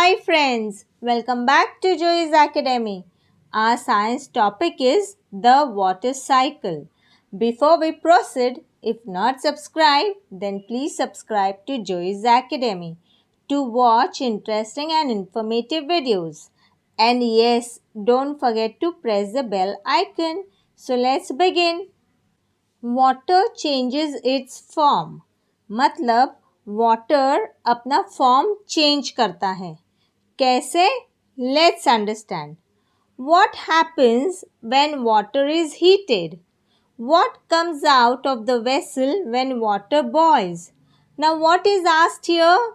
Hi friends, welcome back to Joy's Academy. Our science topic is the water cycle. Before we proceed, if not subscribed, then please subscribe to Joy's Academy to watch interesting and informative videos. And yes, don't forget to press the bell icon. So let's begin. Water changes its form मतलब water अपना form change करता है. कैसे? Let's understand. What happens when water is heated? What comes out of the vessel when water boils? Now what is asked here?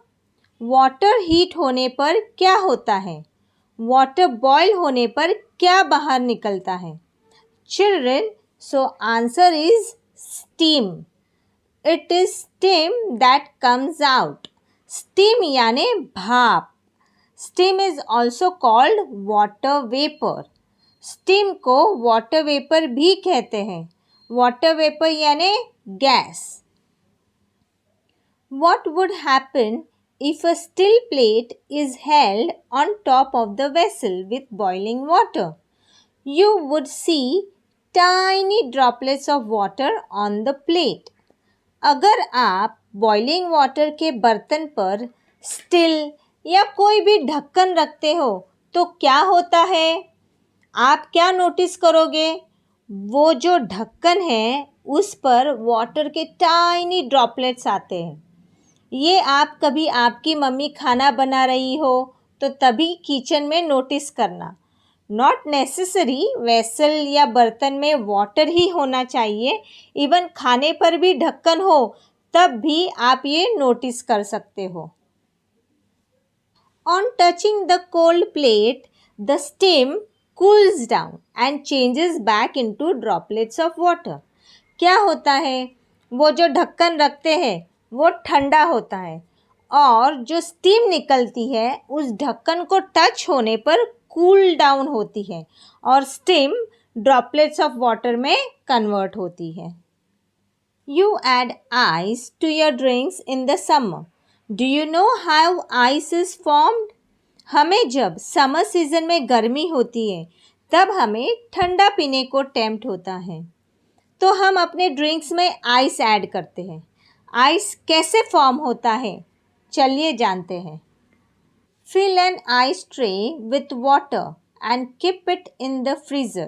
Water heat होने पर क्या होता है? वाटर बॉयल होने पर क्या बाहर निकलता है? Children, so answer is steam. It is steam that comes out. Steam यानी भाप. Steam is also called water vapor. Steam को water vapor भी कहते हैं. Water vapor यानी gas. What would happen if a steel plate is held on top of the vessel with boiling water? You would see tiny droplets of water on the plate. अगर आप boiling water के बर्तन पर steel या कोई भी ढक्कन रखते हो तो क्या होता है? आप क्या नोटिस करोगे? वो जो ढक्कन है उस पर वाटर के टाइनी ड्रॉपलेट्स आते हैं. ये आप कभी आपकी मम्मी खाना बना रही हो तो तभी किचन में नोटिस करना. नॉट नेसेसरी वेसल या बर्तन में वाटर ही होना चाहिए. इवन खाने पर भी ढक्कन हो तब भी आप ये नोटिस कर सकते हो. On touching the cold plate the steam cools down and changes back into droplets of water. क्या होता है? वो जो ढक्कन रखते हैं वो ठंडा होता है और जो स्टीम निकलती है उस ढक्कन को टच होने पर कूल डाउन होती है और स्टीम ड्रॉपलेट्स ऑफ वाटर में कन्वर्ट होती है. You add ice to your drinks in the summer. Do you know how ice is formed? हमें जब समर सीजन में गर्मी होती है तब हमें ठंडा पीने को टेम्प्ट होता है तो हम अपने ड्रिंक्स में आइस ऐड करते हैं. आइस कैसे फॉर्म होता है? चलिए जानते हैं. Fill an ice tray with water and keep it in the freezer.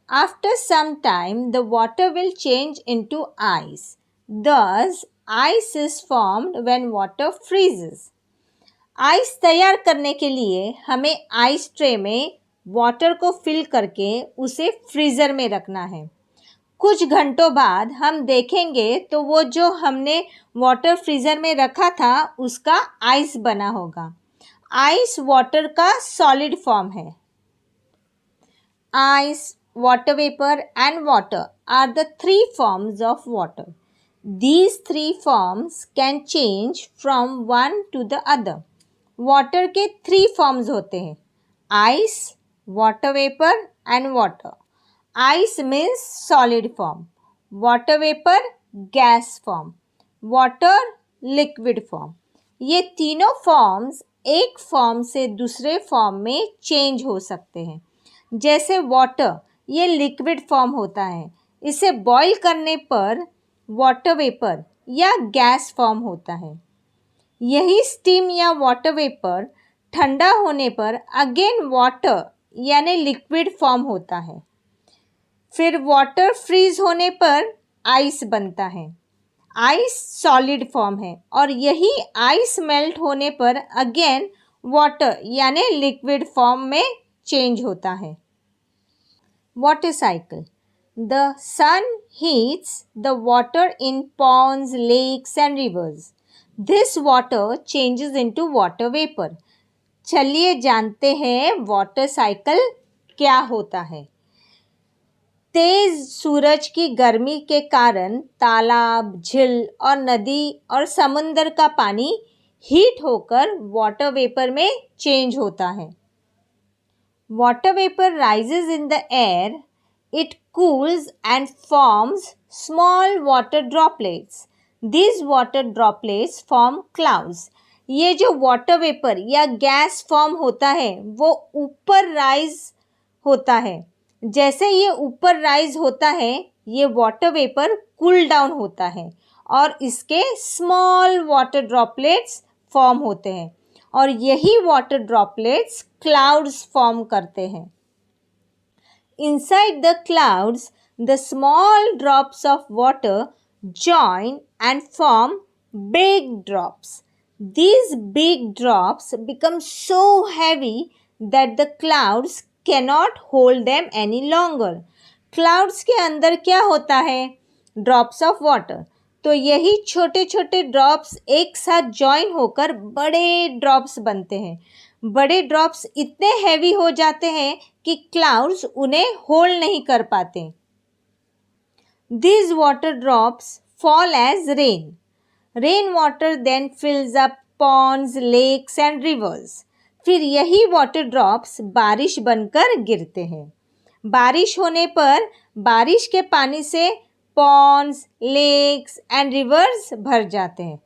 After some time, the water will change into ice. Thus, ice is formed when water freezes. Ice तैयार करने के लिए हमें आइस ट्रे में water को fill करके उसे freezer में रखना है. कुछ घंटों बाद हम देखेंगे तो वो जो हमने वाटर फ्रीज़र में रखा था उसका आइस बना होगा. आइस वाटर का सॉलिड फॉर्म है. Ice, water vapour and water are the three forms of water. These three forms can change from one to the other. Water के थ्री फॉर्म्स होते हैं: ice, water vapour and water. Ice means solid form, water vapour gas form, water liquid form. ये तीनों forms एक form से दूसरे form में change हो सकते हैं. जैसे वाटर, ये लिक्विड फॉर्म होता है. इसे बॉईल करने पर वाटर वेपर या गैस फॉर्म होता है. यही स्टीम या वाटर वेपर ठंडा होने पर अगेन वाटर यानी लिक्विड फॉर्म होता है. फिर वाटर फ्रीज होने पर आइस बनता है. आइस सॉलिड फॉर्म है और यही आइस मेल्ट होने पर अगेन वाटर यानी लिक्विड फॉर्म में चेंज होता है. Water cycle. The sun heats the water in ponds, lakes and rivers. This water changes into water vapour. चलिए जानते हैं वाटर साइकिल क्या होता है. तेज सूरज की गर्मी के कारण तालाब, झील और नदी और समुंदर का पानी हीट होकर वाटर वेपर में चेंज होता है. Water vapour rises in the air. It cools and forms small water droplets. These water droplets form clouds. ये जो वाटर वेपर या गैस फॉर्म होता है वो ऊपर राइज होता है। जैसे ये ऊपर राइज होता है ये वाटर वेपर कूल डाउन होता है और इसके स्मॉल वाटर ड्रॉपलेट्स फॉर्म होते हैं और यही वाटर ड्रॉपलेट्स क्लाउड्स फॉर्म करते हैं। Inside the clouds, the small drops of water join and form big drops. These big drops become so heavy that the clouds cannot hold them any longer. Clouds के अंदर क्या होता है? Drops of water. तो यही छोटे छोटे drops एक साथ जॉइन होकर बड़े ड्रॉप्स बनते हैं। बड़े ड्रॉप्स इतने हैवी हो जाते हैं कि क्लाउड्स उन्हें होल्ड नहीं कर पाते। These water drops fall as rain. Rainwater then fills up ponds, lakes and rivers. फिर यही वाटर ड्रॉप्स बारिश बनकर गिरते हैं। बारिश होने पर बारिश के पानी से ponds, lakes and rivers भर जाते हैं।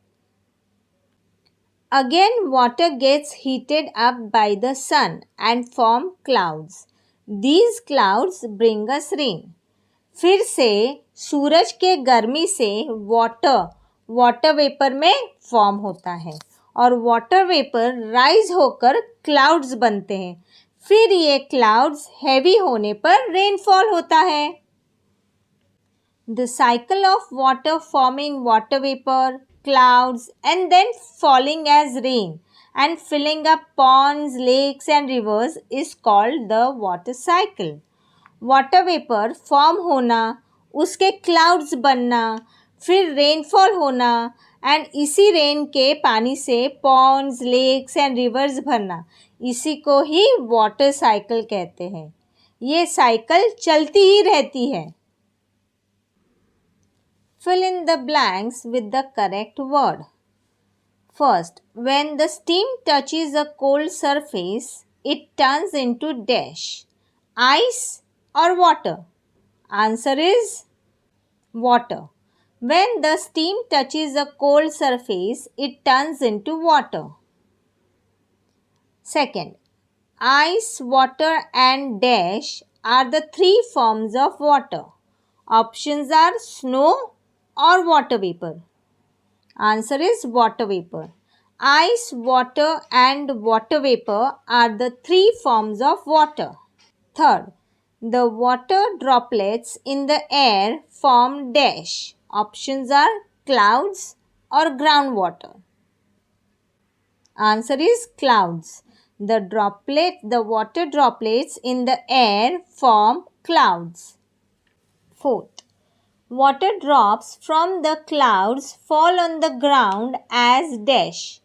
Again, water gets heated up by the sun and form clouds. These clouds bring us rain. फिर से सूरज के गर्मी से वाटर वेपर में फॉर्म होता है और वाटर वेपर राइज होकर क्लाउड्स बनते हैं। फिर ये क्लाउड्स हैवी होने पर रेनफॉल होता है। The cycle of water forming water vapor, clouds and then falling as rain and filling up ponds, lakes and rivers is called the water cycle. Water vapour form होना, उसके clouds बनना, फिर rainfall होना and इसी rain के पानी से Pond's, lakes and reverse भरना, इसी को ही वाटर साइकिल कहते हैं। ये साइकिल चलती ही रहती है। Fill in the blanks with the correct word. First, when the steam touches a cold surface, it turns into dash. Ice or water? Answer is water. When the steam touches a cold surface, it turns into water. Second, ice, water and dash are the three forms of water. Options are snow or water vapor. Answer is water vapor. Ice, water and water vapor are the three forms of water. Third, the water droplets in the air form dash. Options are clouds or groundwater. Answer is clouds. The water droplets in the air form clouds. Fourth, water drops from the clouds fall on the ground as dash.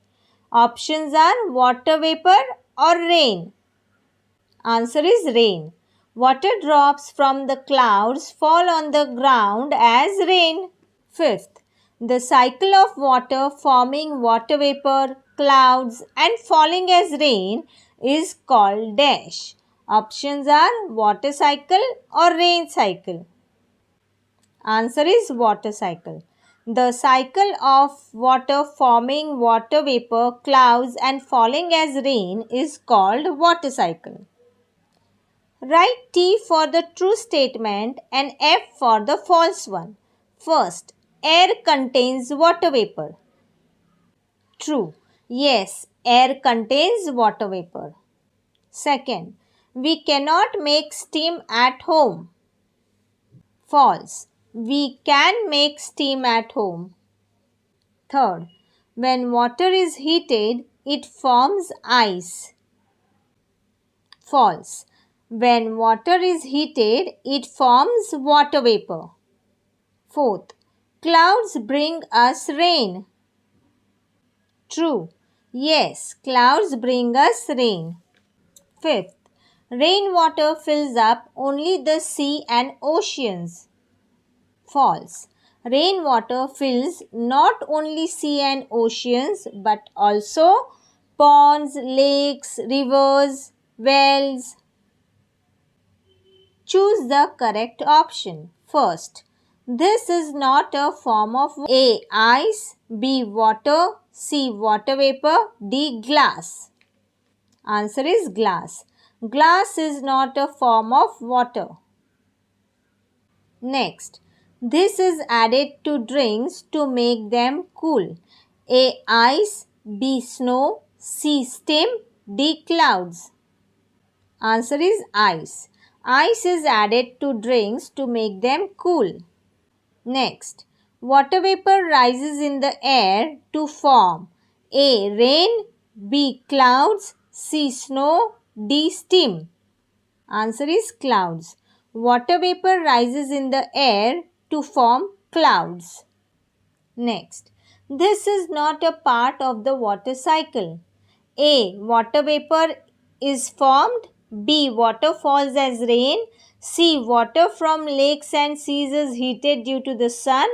Options are water vapor or rain. Answer is rain. Water drops from the clouds fall on the ground as rain. Fifth, the cycle of water forming water vapor, clouds and falling as rain is called dash. Options are water cycle or rain cycle. Answer is water cycle. The cycle of water forming water vapor, clouds and falling as rain is called water cycle. Write T for the true statement and F for the false one. First, air contains water vapor. True. Yes, air contains water vapor. Second, we cannot make steam at home. False. We can make steam at home. Third, when water is heated, it forms ice. False. When water is heated, it forms water vapor. Fourth, clouds bring us rain. True. Yes, clouds bring us rain. Fifth, rainwater fills up only the sea and oceans. False. Rainwater fills not only sea and oceans but also ponds, lakes, rivers, wells. Choose the correct option. First, this is not a form of A. Ice, B. Water, C. Water vapor. D. Glass. Answer is glass. Glass is not a form of water. Next, this is added to drinks to make them cool. A. Ice. B. Snow. C. Steam. D. Clouds. Answer is ice. Ice is added to drinks to make them cool. Next, water vapor rises in the air to form A. Rain. B. Clouds. C. Snow. D. Steam. Answer is clouds. Water vapor rises in the air to form clouds. Next, this is not a part of the water cycle. A. Water vapor is formed. B. Water falls as rain. C. Water from lakes and seas is heated due to the sun.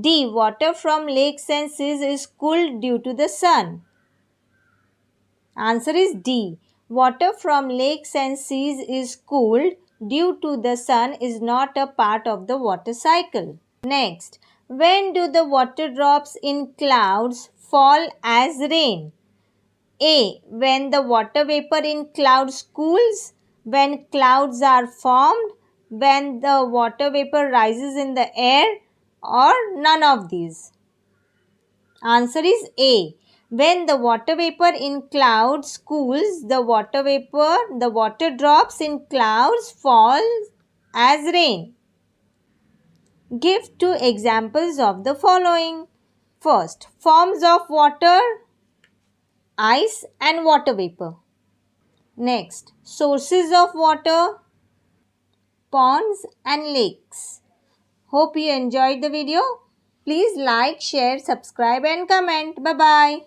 D. Water from lakes and seas is cooled due to the sun. Answer is D. Water from lakes and seas is cooled due to the sun is not a part of the water cycle. Next, when do the water drops in clouds fall as rain? A. When the water vapor in clouds cools, when clouds are formed, when the water vapor rises in the air, or none of these. Answer is A. When the water vapor in clouds cools, the water drops in clouds fall as rain. Give two examples of the following. First, forms of water, ice and water vapor. Next, sources of water, ponds and lakes. Hope you enjoyed the video. Please like, share, subscribe and comment. Bye-bye.